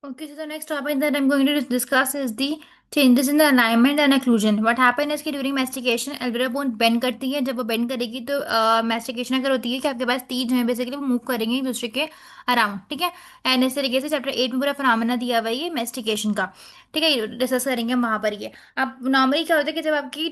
Okay, so the next topic that I'm going to discuss is the changes in the alignment and occlusion. What happen is कि during mastication alveolar bone bend करती है। जब वो bend करेगी तो mastication अगर होती है कि आपके पास तीन जो है बेसिकली वो मूव करेंगे एक दूसरे के अराउंड, ठीक है। एंड इस तरीके से चैप्टर 8 में पूरा फिनोमेना दिया हुआ है ये मेस्टिकेशन का, ठीक है। डिस्कस करेंगे हम वहां पर ये। अब नॉर्मली क्या होता है कि जब आपकी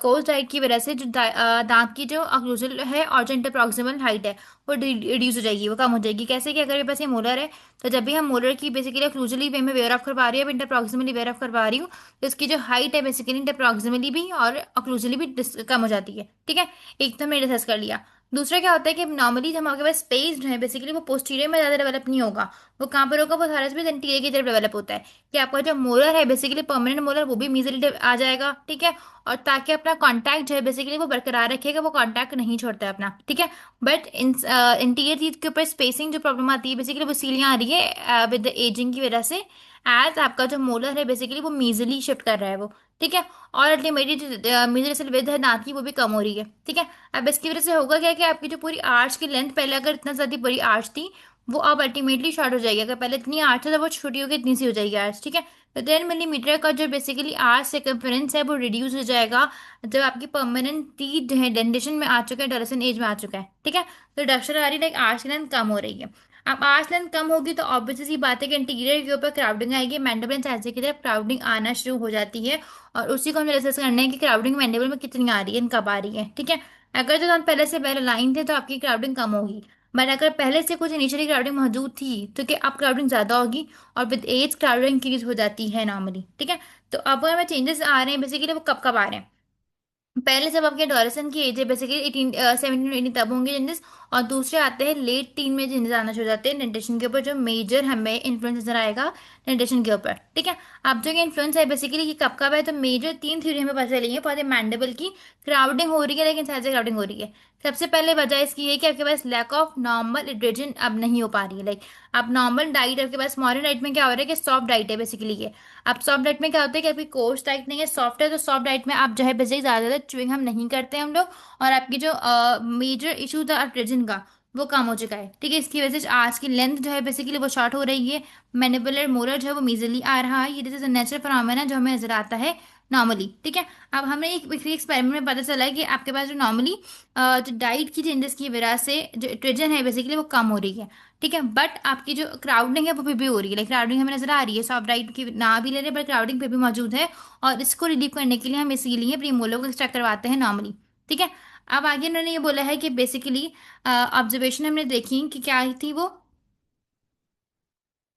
कोर्स डाइट की वजह से जो दांत की जो ऑक्लूजल है और जो इंटरप्रॉक्सिमल हाइट है वो रिड्यूस हो जाएगी, वो कम हो जाएगी। कैसे कि अगर मेरे पास ये मोलर है तो जब भी हम मोलर की बेसिकली ऑक्लूजली वे में वेयर ऑफ करवा रही हूँ, इंटरप्रॉक्सिमली वेयर ऑफ करवा रही हूँ, तो इसकी जो हाइट है बेसिकली इंटरप्रॉक्सिमली भी और ऑक्लूजली भी कम हो जाती है, ठीक है। एक तो मैंने डिस्कस कर लिया। दूसरा क्या होता है कि नॉर्मली हमारे पास स्पेस जो है बेसिकली वो पोस्टीरियर में ज़्यादा डेवलप नहीं होगा। वो कहाँ पर होगा, वो सारा भी एंटीरियर की तरफ डेवलप होता है कि आपका जो मोलर है बेसिकली परमानेंट मोलर वो भी मीजली आ जाएगा, ठीक है। और ताकि अपना कांटेक्ट जो है बेसिकली वो बरकरार रखेगा, वो कांटेक्ट नहीं छोड़ता है अपना, ठीक है। बट इंटीरियर टीथ के ऊपर स्पेसिंग जो प्रॉब्लम आती है बेसिकली वो सीलियाँ आ रही है विद द एजिंग की वजह से। एज आपका जो मोलर है बेसिकली वो मीजली शिफ्ट कर रहा है वो, ठीक है। और अल्टीमेटली जो मीजल विद है दांत की वो भी कम हो रही है, ठीक है। अब इसकी वजह से होगा क्या कि आपकी जो पूरी आर्च की लेंथ पहले अगर इतना ज्यादा बड़ी आर्च थी वो अब अल्टीमेटली शॉर्ट हो जाएगी। अगर पहले इतनी आर्च है तो वो छोटी होकर इतनी सी हो जाएगी आर्च, ठीक है। तो 10 मिलीमीटर का जो बेसिकली आर्च सर्कम्फ्रेंस है वो रिड्यूस हो जाएगा जब आपकी परमानेंट टीथ जो है डेंटेशन में आ चुका है, डोरसन एज में आ चुका है, ठीक है। तो रिडक्शन आ रही है, लाइक आर्च लेंथ कम हो रही है। अब आर्च लेंथ कम होगी तो ऑब्वियस सी बात है कि इंटीरियर के ऊपर क्राउडिंग आएगी, मैंडिबल एंड इंसाइजर की तरफ क्राउडिंग आना शुरू हो जाती है। और उसी को हमें डिस्कस करना है कि क्राउडिंग मैंडिबल में कितनी आ रही है, कब आ रही है, ठीक है। अगर जो हम पहले से पहले लाइन थे तो आपकी क्राउडिंग कम होगी। बट अगर पहले से कुछ इनिशियली क्राउडिंग मौजूद थी तो क्या अब क्राउडिंग ज्यादा होगी, और विद एज क्राउडिंग इंक्रीज हो जाती है नॉर्मली, ठीक है। तो अब हमें चेंजेस आ रहे हैं बेसिकली वो कब कब आ रहे हैं। पहले जब आपके डोरेसन की एज है बेसिकली 17 18 तब होंगे चेंजेस। और दूसरे आते हैं लेट टीन में चेंजेस आना शुरू हो जाते हैं डेंटेशन के ऊपर, जो मेजर हमें इन्फ्लुएंस नजर आएगा डेंटेशन के ऊपर, ठीक है। अब जो ये इन्फ्लुएंस है बेसिकली ये कब कब है, तो मेजर तीन थ्योरी हमें पता चली है। पहले मैंडिबल की क्राउडिंग हो रही है लेकिन साइज क्राउडिंग हो रही है। सबसे पहले वजह इसकी है कि आपके पास लैक ऑफ नॉर्मल इड्रेजन अब नहीं हो पा रही है। लाइक अब नॉर्मल डाइट आपके पास मॉडर्न डाइट में क्या हो रहा है कि सॉफ्ट डाइट है बेसिकली ये। अब सॉफ्ट डाइट में क्या होता है कि आपकी कोर्स डाइट नहीं है, सॉफ्ट है, तो सॉफ्ट डाइट में आप जो है बेसिकली ज्यादा च्युइंग हम नहीं करते हैं हम लोग। और आपकी जो मेजर इशू था ट्रेजन का वो कम हो चुका है, ठीक है। इसकी वजह से आज की लेंथ जो है बेसिकली वो शॉर्ट हो रही है। मैनिपुलर मोलर जो है वो मीजली आ रहा है। ये दिस इज नेचुरल फिनोमेना जो हमें नजर आता है नॉर्मली, ठीक है। अब हमें एक एक्सपेरिमेंट में पता चला है कि आपके पास जो नॉर्मली जो डाइट की चेंजेस की वजह से जो ट्रेजन है बेसिकली वो कम हो रही है, ठीक है। बट आपकी जो क्राउडिंग है वो फिर भी हो रही है। लाइक क्राउडिंग हमें नजर आ रही है, सॉफ्ट डाइट की ना भी ले रहे बट क्राउडिंग फिर भी मौजूद है। और इसको रिलीव करने के लिए हम इसीलिए प्रीमोलर को एक्सट्रैक्ट करवाते हैं नॉर्मली, ठीक है। अब आगे उन्होंने ये बोला है कि बेसिकली ऑब्जर्वेशन हमने देखी कि क्या थी वो,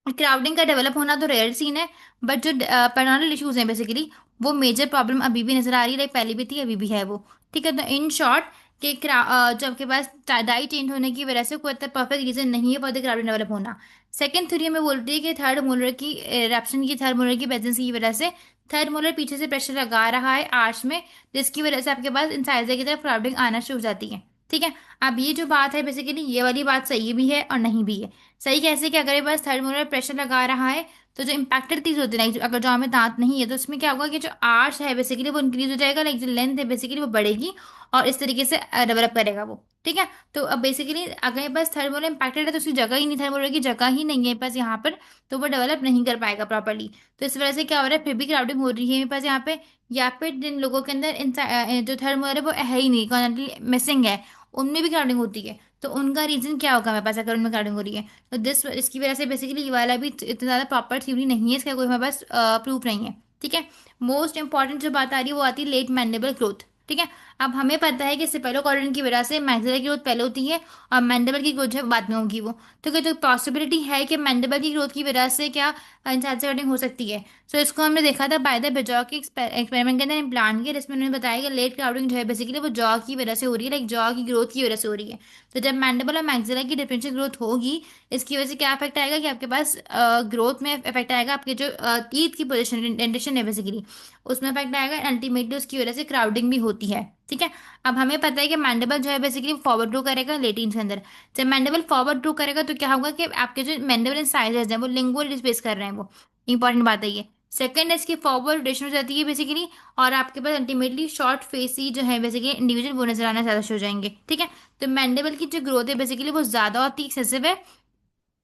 क्राउडिंग का डेवलप होना तो रेयर सीन है। बट जो पेडोनल इश्यूज हैं बेसिकली वो मेजर प्रॉब्लम अभी भी नजर आ रही है। लाइक पहले भी थी अभी भी है वो, ठीक है। तो इन शॉर्ट कि जो आपके पास डाई चेंज होने की वजह से कोई परफेक्ट रीजन नहीं है फॉर द क्राउडिंग डेवलप होना। सेकंड थ्योरी में बोल रही है कि थर्ड मोलर की एरप्शन की थर्ड मोलर की प्रेजेंस की वजह से थर्ड मोलर पीछे से प्रेशर लगा रहा है आर्च में, जिसकी वजह से आपके पास इंसाइजर की तरफ क्राउडिंग आना शुरू हो जाती है, ठीक है। अब ये जो बात है बेसिकली ये वाली बात सही भी है और नहीं भी है। सही कैसे कि अगर ये बस थर्ड मोलर प्रेशर लगा रहा है तो जो इम्पैक्टेड चीज होती है लाइक अगर जो हमें दांत नहीं है तो उसमें क्या होगा कि जो आर्च है बेसिकली वो इंक्रीज हो जाएगा, लाइक जो लेंथ है बेसिकली वो बढ़ेगी और इस तरीके से डेवलप करेगा वो, ठीक है। तो अब बेसिकली अगर ये बस थर्ड मोलर इम्पैक्टेड है तो उसकी जगह ही नहीं, थर्ड मोलर की जगह ही नहीं है बस यहाँ पर, तो वो डेवलप नहीं कर पाएगा प्रॉपरली। तो इस वजह से क्या हो रहा है फिर भी क्राउडिंग हो रही है मेरे पास यहाँ पे। या फिर जिन लोगों के अंदर जो थर्ड मोलर है वो है ही नहीं, मिसिंग है, उनमें भी क्राउडिंग होती है। तो उनका रीजन क्या होगा मेरे पास अगर उनमें क्राउडिंग हो रही है। तो दिस इसकी वजह से बेसिकली ये वाला भी इतना ज़्यादा प्रॉपर थ्योरी नहीं है, इसका कोई हमारे पास प्रूफ नहीं है, ठीक है। मोस्ट इंपॉर्टेंट जो बात आ रही है वो आती है लेट मैंडिबल ग्रोथ, ठीक है। अब हमें पता है कि सेफेलोकॉर्डिन की वजह से मैक्सिलर की ग्रोथ पहले होती है और मैंडिबल की ग्रोथ जो है बाद में होगी वो। तो क्या जो पॉसिबिलिटी है कि मैंडिबल की ग्रोथ की वजह से क्या इंसाइड से कटिंग हो सकती है। सो इसको हमने देखा था बाय द बेजॉ के एक्सपेरिमेंट के अंदर इम्प्लांट किया, जिसमें उन्होंने बताया कि लेट क्राउडिंग जो है बेसिकली वो जॉ की वजह से हो रही है, लाइक जॉ की ग्रोथ की वजह से हो रही है। तो जब मैंडिबल और मैक्सिलर की डिफरेंशियल ग्रोथ होगी इसकी वजह से क्या इफेक्ट आएगा कि आपके पास ग्रोथ में इफेक्ट आएगा, आपके जो टीथ की पोजिशन डेंटेशन है बेसिकली उसमें इफेक्ट आएगा। अल्टीमेटली उसकी वजह से क्राउडिंग भी होती है, ठीक है। अब हमें पता है कि मैंडिबल जो है बेसिकली फॉरवर्ड ग्रो करेगा लेटिन के अंदर। जब मैंडिबल फॉरवर्ड ग्रो करेगा तो क्या होगा कि आपके जो मैंडिबल इंसाइजर्स हैं वो लिंगुअल स्पेस कर रहे हैं वो, इंपॉर्टेंट बात है ये। सेकंड है इसकी फॉरवर्ड रोटेशन हो जाती है बेसिकली। और आपके पास अल्टीमेटली शॉर्ट फेस ही जो है बेसिकली इंडिविजुअल वो नजर आना ज्यादा शुरू हो जाएंगे, ठीक है। तो मैंडिबल की जो ग्रोथ है बेसिकली वो ज्यादा होती है, एक्सेसिव है।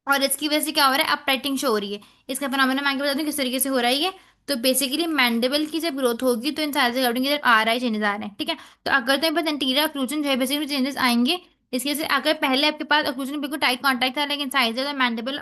और इसकी वजह से क्या हो रहा है, अपराइटिंग शो हो रही है। इसका फिनोमेना मैं आपको बता दूं किस तरीके से हो रहा है ये। तो बेसिकली मैंडिबल की जब ग्रोथ होगी तो इन साइज अकॉर्डिंग की तरफ आ रहा है, चेंजेस आ रहे हैं, ठीक है। तो अगर तो बस एंटीरियर ऑक्लूजन जो है बेसिकली चेंजेस आएंगे। इसकी वजह से अगर पहले आपके पास ऑक्लूजन बिल्कुल टाइट कॉन्टैक्ट था, लेकिन साइजेस और मैंडिबल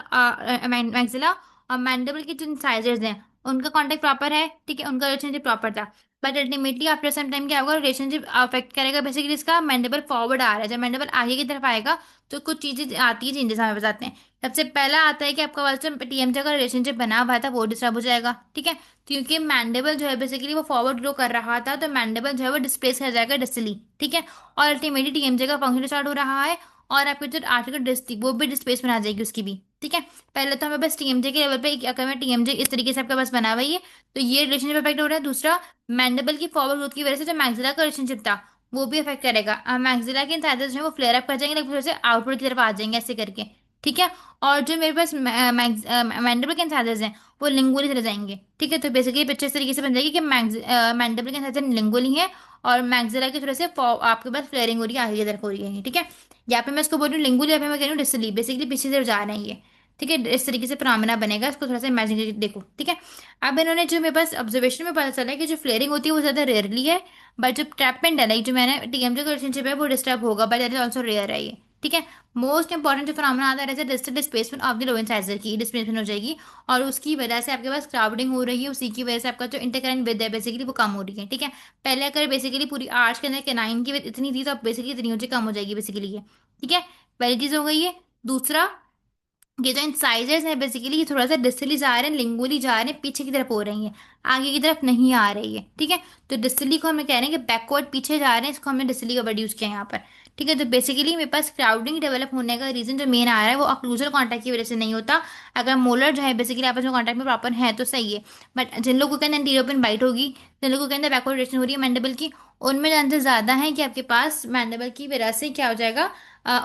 मैक्सिला और मैंडिबल के जो साइजेस हैं उनका कॉन्टैक्ट प्रॉपर है, ठीक है, उनका रिलेशनशिप प्रॉपर था। But ultimately after some time क्या होगा, रिलेशनशिप अफेक्ट करेगा बेसिकली इसका मैंडिबल फॉरवर्ड आ रहा है। जब मैंडिबल आगे की तरफ आएगा तो कुछ चीजें आती है, चेंजेस हमें बताते हैं। सबसे पहला आता है कि आपका वाला जो टीएमजे का रिलेशनशिप बना हुआ था वो डिस्टर्ब हो जाएगा, ठीक है। क्योंकि मैंडेबल जो है बेसिकली वो फॉरवर्ड ग्रो कर रहा था, तो मैंडेबल जो है वो डिस्प्लेस कर जाएगा डिस्टली, ठीक है। और अल्टीमेटली टीएमजे का फंक्शन स्टार्ट हो रहा है, और आपकी जो आर्टिकल डिस्क थी वो भी डिस्प्लेस बना जाएगी उसकी भी, ठीक है। पहले तो हमें बस टीएमजे के लेवल पे, अगर मैं टीएमजे इस तरीके से आपके पास बना हुआ है तो ये रिलेशनशिप अफेक्ट हो रहा है। दूसरा, मैंडेबल की फॉरवर्ड ग्रोथ की वजह से जो मैक्सिला का रिलेशनशिप था वो भी अफेक्ट करेगा। मैक्सिला के इंसाइजेस जो है वो फ्लेयर अप कर जाएंगे, लेकिन फिर से आउटवर्ड की तरफ आ जाएंगे ऐसे करके, ठीक है। और जो मेरे पास मैंडिबल के इंसाइजेस हैं वो लिंगुअली चले जाएंगे, ठीक है। तो बेसिकली पिक्चर इस तरीके से बन जाएगी कि मैंडिबल के इंसाइजेस लिंगुअली है, और मैक्सिला की थोड़े से आपके पास फ्लेयरिंग हो रही है, आगे की तरफ हो रही है, ठीक है। यहाँ पे मैं इसको बोल रही हूँ लिंगुअली, यहाँ पे मैं कह रही हूँ डिस्टली, बेसिकली पीछे से जा रहे हैं ये, ठीक है। इस तरीके से फिनोमेना बनेगा, इसको थोड़ा सा इमेजिन करके देखो, ठीक है। अब इन्होंने जो मेरे पास ऑब्जर्वेशन में पता चला है कि जो फ्लेयरिंग होती है वो ज्यादा रेयरली है, बट जो ट्रैपमेंट है, लाइक जो मैंने टीएमजे का रिलेशनशिप है वो डिस्टर्ब होगा, but that is also rare है ये, ठीक है। मोस्ट इंपॉर्टेंट जो फिनोमेना आता है डिस्टल डिस्प्लेसमेंट ऑफ द लोएंट साइजर की डिस्प्लेसमेंट हो जाएगी, और उसकी वजह से आपके पास क्राउडिंग हो रही है, उसी की वजह से आपका जो इंटरकरेंट विद है बेसिकली वो कम हो रही है, ठीक है। पहले अगर बेसिकली पूरी आर्च के अंदर केनाइन की विड्थ इतनी थी, तो अब बेसिकली इतनी ऊंची कम हो जाएगी बेसिकली ये, ठीक है। पहली चीज हो गई है। दूसरा, ये जो इंसाइजर्स हैं बेसिकली ये थोड़ा सा डिस्टली जा रहे हैं, लिंगुअली जा रहे हैं, पीछे की तरफ हो रही हैं, आगे की तरफ नहीं आ रही है, ठीक है। तो डिस्टली को हम कह रहे हैं कि बैकवर्ड पीछे जा रहे हैं, इसको हमने डिस्टली का वर्ड यूज किया है यहाँ पर, ठीक है। तो बेसिकली मेरे पास क्राउडिंग डेवलप होने का रीजन जो मेन आ रहा है वो ऑक्लूजल कॉन्टैक्ट की वजह से नहीं होता। अगर मोलर जो है बेसिकली आपस में कॉन्टैक्ट में प्रॉपर है तो सही है। बट जिन लोगों के अंदर एंटीरियर बाइट होगी, जिन लोगों के अंदर बैकवर्ड रिएक्शन हो रही है मैंडेबल की, उनमें चांसेस ज्यादा है कि आपके पास मैंडेबल की वजह से क्या हो जाएगा,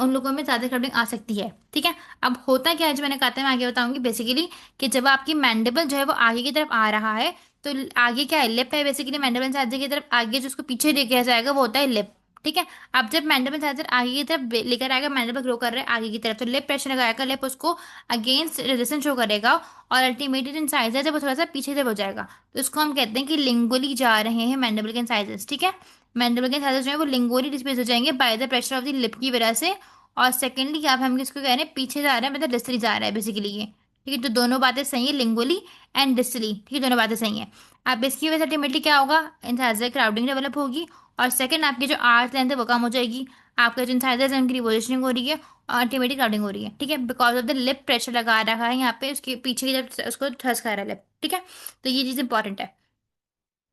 उन लोगों में ज्यादा क्राउडिंग आ सकती है, ठीक है। अब होता क्या है जो मैंने कहा था मैं आगे बताऊंगी बेसिकली, कि जब आपकी मैंडिबल जो है वो आगे की तरफ आ रहा है, तो आगे क्या है, लिप है बेसिकली मैंडिबल साइजर की तरफ, आगे जो उसको पीछे लेके जाएगा वो होता है लिप, ठीक है। अब जब मैंडिबल साइजर आगे की तरफ लेकर आएगा, मैंडिबल ग्रो कर रहा है आगे की तरफ, तो लिप प्रेशर लगाएगा, लिप उसको अगेंस्ट रेजिस्टेंस शो करेगा, और अल्टीमेटली जो इंसाइजर है वो थोड़ा सा पीछे तरफ हो जाएगा। तो इसको हम कहते हैं कि लिंगुअली जा रहे हैं मैंडिबल के इंसाइजर्स, ठीक है। मैंडिबल के इंसाइजर्स जो है वो लिंगुअली डिस्प्लेस हो जाएंगे by the pressure of the lip की वजह से। और सेकेंडली क्या हम किसको कह रहे हैं, पीछे जा रहा है मतलब डिस्टली जा रहा है बेसिकली ये, ठीक है। तो दोनों बातें सही है, लिंगुअली एंड डिस्टली, ठीक है, दोनों बातें सही है। अब इसकी वजह से अल्टीमेटली क्या होगा, इंसाइजर क्राउडिंग डेवलप होगी, और सेकंड आपकी जो आर्च लेंथ है वो कम हो जाएगी, आपका जो इंसाइजर है उनकी रिवोल्यूशनिंग हो रही है, और अल्टीमेटली क्राउडिंग हो रही है, ठीक है। Because of the lip pressure लगा रखा है यहाँ पे, उसके पीछे की तरफ उसको थ्रस्ट कर रहा है लिप, ठीक है। तो ये चीज़ इंपॉर्टेंट है।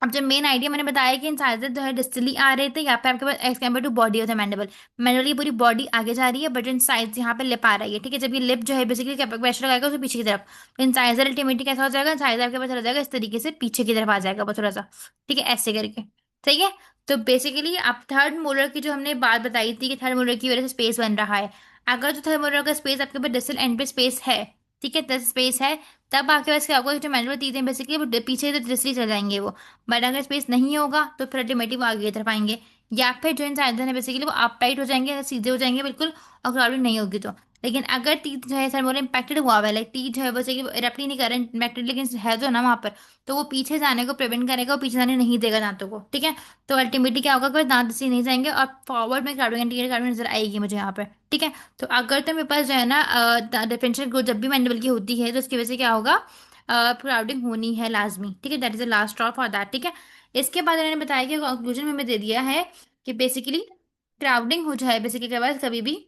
अब जब मेन आइडिया मैंने बताया कि इंसाइजर जो है डिस्टली आ रहे थे, यहाँ पे आपके पास एज कम्पेयर टू बॉडी होता है मैंडिबल, मैंडिबल की पूरी बॉडी आगे जा रही है, बट इंसाइज यहाँ पे लिप आ रही है, ठीक है। जब ये लिप जो है बेसिकली प्रेशर लगाएगा उसके पीछे की तरफ, तो इंसाइजर अल्टीमेटली कैसा हो जाएगा, इंसाइजर आपके पास चला जाएगा इस तरीके से पीछे की तरफ आ जाएगा वो थोड़ा सा, ठीक है, ऐसे करके, ठीक है। तो बेसिकली आप थर्ड मोलर की जो हमने बात बताई थी कि थर्ड मोलर की वजह से स्पेस बन रहा है, अगर जो थर्ड मोलर का स्पेस आपके पास डिस्टल एंड पे स्पेस है, ठीक है, 10 स्पेस है, तब आपके पास क्या होगा, जो मैनुअल तीत हैं बेसिकली वो पीछे से डिस्टली चल जाएंगे वो। बट अगर स्पेस नहीं होगा तो फिर अल्टीमेटली वो आगे की तरफ आएंगे, या फिर जो इंसान है बेसिकली वो अप टाइट हो जाएंगे, सीधे हो जाएंगे बिल्कुल, और क्राउडिंग नहीं होगी तो। लेकिन अगर टीथ जो है सर बोले इम्पैक्टेड हुआ हुआ है, लाइक टीथ जो है वैसे इरप्ट नहीं कर रहा है इम्पैक्टेड, लेकिन है जो ना वहाँ पर, तो वो पीछे जाने को प्रिवेंट करेगा, वो पीछे जाने नहीं देगा दांतों को, ठीक है। तो अल्टीमेटली क्या होगा कि दांत से नहीं जाएंगे, और फॉरवर्ड में क्राउडिंग एंटीरियर क्राउडिंग नजर आएगी मुझे यहाँ पर, ठीक है। तो अगर तो मेरे पास जो है ना डिफरेंशियल ग्रोथ जब भी मैंडिबल की होती है तो उसकी वजह से क्या होगा, क्राउडिंग होनी है लाजमी, ठीक है। That is the last stop for that, ठीक है। इसके बाद इन्होंने बताया कि कंक्लूजन में हमें दे दिया है कि बेसिकली क्राउडिंग हो जाए बेसिकली के बाद कभी भी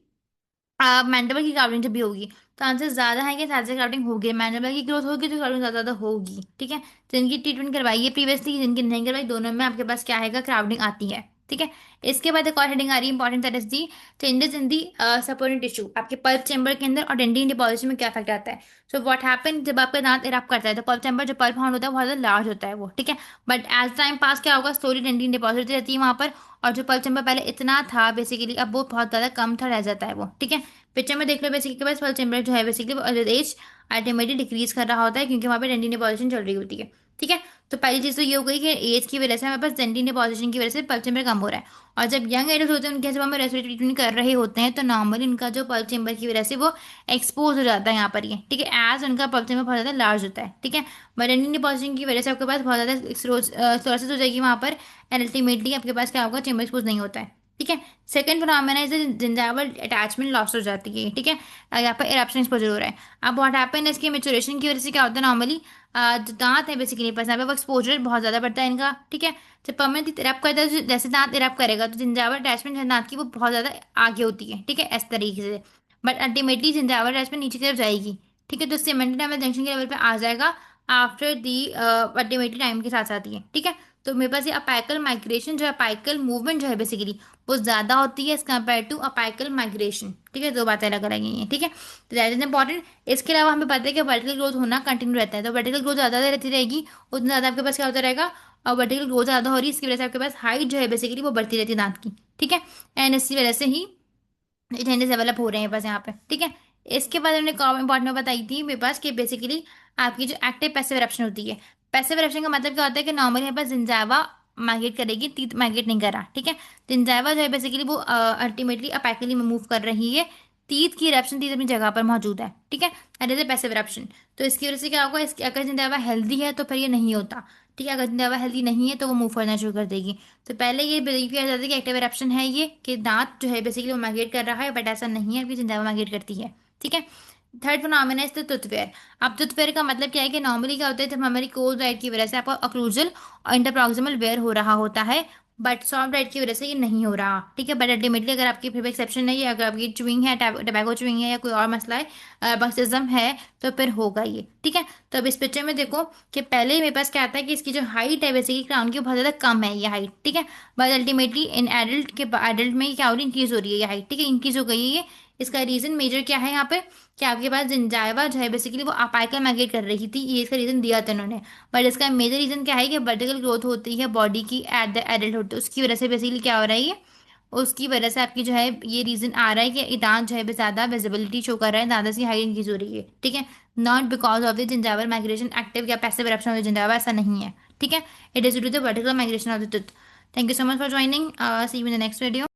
मैंडिबल की क्राउडिंग जब भी होगी, तो चांसेस ज्यादा है कि साइज क्राउडिंग होगी, मैंडिबल की ग्रोथ होगी तो क्राउडिंग ज्यादा ज्यादा होगी, ठीक है। जिनकी ट्रीटमेंट करवाई है प्रीवियसली, जिनकी नहीं करवाई, दोनों में आपके पास क्या है, क्राउडिंग आती है, ठीक है। इसके बाद एक और हेडिंग आ रही है important, that is the changes in the supporting tissue, आपके पल्प चेंबर के अंदर और डेंटिन डिपॉजिशन में क्या इफेक्ट आता है। सो व्हाट हैपन, जब आपका दांत इरप्ट करता है तो पल्प चेंबर जो पल्प हाउंड होता है बहुत ज्यादा लार्ज होता है वो, ठीक है। बट एज टाइम पास क्या होगा, स्लोली डेंटिन डिपॉजिट होती रहती है वहां पर, और जो पल्प चेंबर पहले इतना था बेसिकली अब वो बहुत ज्यादा कम था रह जाता है वो, ठीक है। पिक्चर में देख लो बेसिकली के पास पल्स टेम्परेचर जो है बेसिकली वो एज अल्टीमेटली डिक्रीज कर रहा होता है, क्योंकि वहाँ पे डेंटिन डिपॉजिशन चल रही होती है, ठीक है। तो पहली चीज तो ये हो गई कि एज की वजह से हमारे पास डेंटिन डिपॉजिशन की वजह से पल्स चेम्बर कम हो रहा है। और जब यंग एडल्ट होते हैं उनके जब हम रेस्पिरेटरी ट्रीटमेंट कर रहे होते हैं तो नॉर्मली उनका जो पल्स चेम्बर की वजह से वो एक्सपोज हो जाता है यहाँ पर ये, ठीक है, एज उनका पल्स चेम्बर बहुत ज्यादा लार्ज होता है, ठीक है। बट डेंटिन डिपॉजिशन की वजह से आपके पास बहुत ज्यादा सोर्सेज हो जाएगी वहां पर, एंड अल्टीमेटली आपके पास क्या होगा, चेम्बर एक्सपोज नहीं होता है, ठीक है। Second phenomena is gingival attachment loss हो जाती है, ठीक है। यहाँ पर इरप्शन एक्सपोजर हो रहा है। अब व्हाट हैपन है, इसकी मेचुरेशन की वजह से क्या होता है नॉर्मली, जो दांत है बेसिकली पास यहाँ पे वो एक्सपोजर बहुत ज्यादा बढ़ता है इनका, ठीक है। जब परमानेंटली इरप करता है जैसे दांत इरप करेगा तो जिंजाइवल अटैचमेंट है दांत की वो बहुत ज्यादा आगे होती है, ठीक है, इस तरीके से। बट अल्टीमेटली जिंजाइवल अटैचमेंट नीचे की तरफ जाएगी, ठीक है, तो सीमेंटेड डैमेज जंक्शन के लेवल पे आ जाएगा आफ्टर दी अल्टीमेटली टाइम के साथ साथ ही है, ठीक है। तो मेरे पास ये अपाइकल माइग्रेशन जो है, अपाइकल मूवमेंट जो है बेसिकली वो ज्यादा होती है as compare to apical migration, ठीक है, दो बातें अलग अलग हैं, ठीक है। तो दैट इज इंपॉर्टेंट। इसके अलावा हमें पता है कि वर्टिकल ग्रोथ होना कंटिन्यू रहता है, तो वर्टिकल ग्रोथ ज्यादा रहती रहेगी उतना ज्यादा आपके पास क्या होता रहेगा, और वर्टिकल ग्रोथ ज्यादा हो रही है इसकी वजह से आपके पास हाइट जो है बेसिकली वो बढ़ती रहती है दांत की, ठीक है। एंड इसी वजह से ही चेंजेस डेवलप हो रहे हैं बस यहाँ पे, ठीक है। इसके बाद हमने कॉमन पार्ट में बताई थी मेरे पास कि बेसिकली आपकी जो एक्टिव पैसिव एरप्शन होती है, पैसिव एरप्शन का मतलब क्या होता है कि नॉर्मली हमारे पास जिंजावा माइग्रेट करेगी, टीथ माइग्रेट नहीं करा, ठीक है। जिंजावा जो है बेसिकली वो अल्टीमेटली अपैकली में मूव कर रही है, टीथ की एरप्शन टीथ अपनी जगह पर मौजूद है, ठीक है। That is passive eruption. तो इसकी वजह से क्या होगा, इसकी अगर जिंजावा हेल्दी है तो फिर ये नहीं होता, ठीक है। अगर जिंजावा हेल्दी नहीं है तो वो मूव करना शुरू कर देगी। तो पहले ये बिलीव किया जाता है कि एक्टिव एरप्शन है ये, कि दांत जो है बेसिकली वो माइग्रेट कर रहा है, बट ऐसा नहीं है कि जिंजावा माइग्रेट करती है, ठीक है। Third phenomena is the tooth fair. अब टूथ फेयर का मतलब क्या है कि नॉर्मली क्या होता है, जब हमारी कोल्ड डाइट की वजह से आपका अक्लूजल और इंटरप्रॉक्सिमल वेयर हो रहा होता है, बट सॉफ्ट डाइट की वजह से ये नहीं हो रहा, ठीक है। बट अल्टीमेटली अगर आपकी फिर एक्सेप्शन नहीं है, अगर आपकी च्युइंग है, टबैको च्युइंग है या कोई और मसला है, बक्सिज्म है, तो फिर होगा ये, ठीक है। तो अब इस पिक्चर में देखो कि पहले मेरे पास क्या आता है कि इसकी जो हाइट है बेसिकली क्राउन की बहुत ज्यादा कम है ये हाइट, ठीक है। बट अल्टीमेटली इन एडल्ट के एडल्ट में क्या हो रही है, इंक्रीज हो रही है ये हाइट, ठीक है, इंक्रीज हो गई है ये। इसका रीजन मेजर क्या है यहाँ पे, कि आपके पास जिंजाइवा जो है बेसिकली वो अपाइकल माइग्रेट कर रही थी, ये इसका रीजन दिया था उन्होंने। बट इसका मेजर रीजन क्या है कि वर्टिकल ग्रोथ होती है बॉडी की एट द एडल्टहुड, तो उसकी वजह से बेसिकली क्या हो रहा है ये, उसकी वजह से आपकी जो है ये रीजन आ रहा है कि ये दांत जो है ज्यादा विजिबिलिटी शो कर रहा है, दांत की हाइट इंक्रीज हो रही है, ठीक है। Not because of the gingival migration active या passive eruption of the gingiva, ऐसा नहीं है, ठीक है। It is due to the vertical migration of the tooth. Thank you so much for joining, see you in the next video.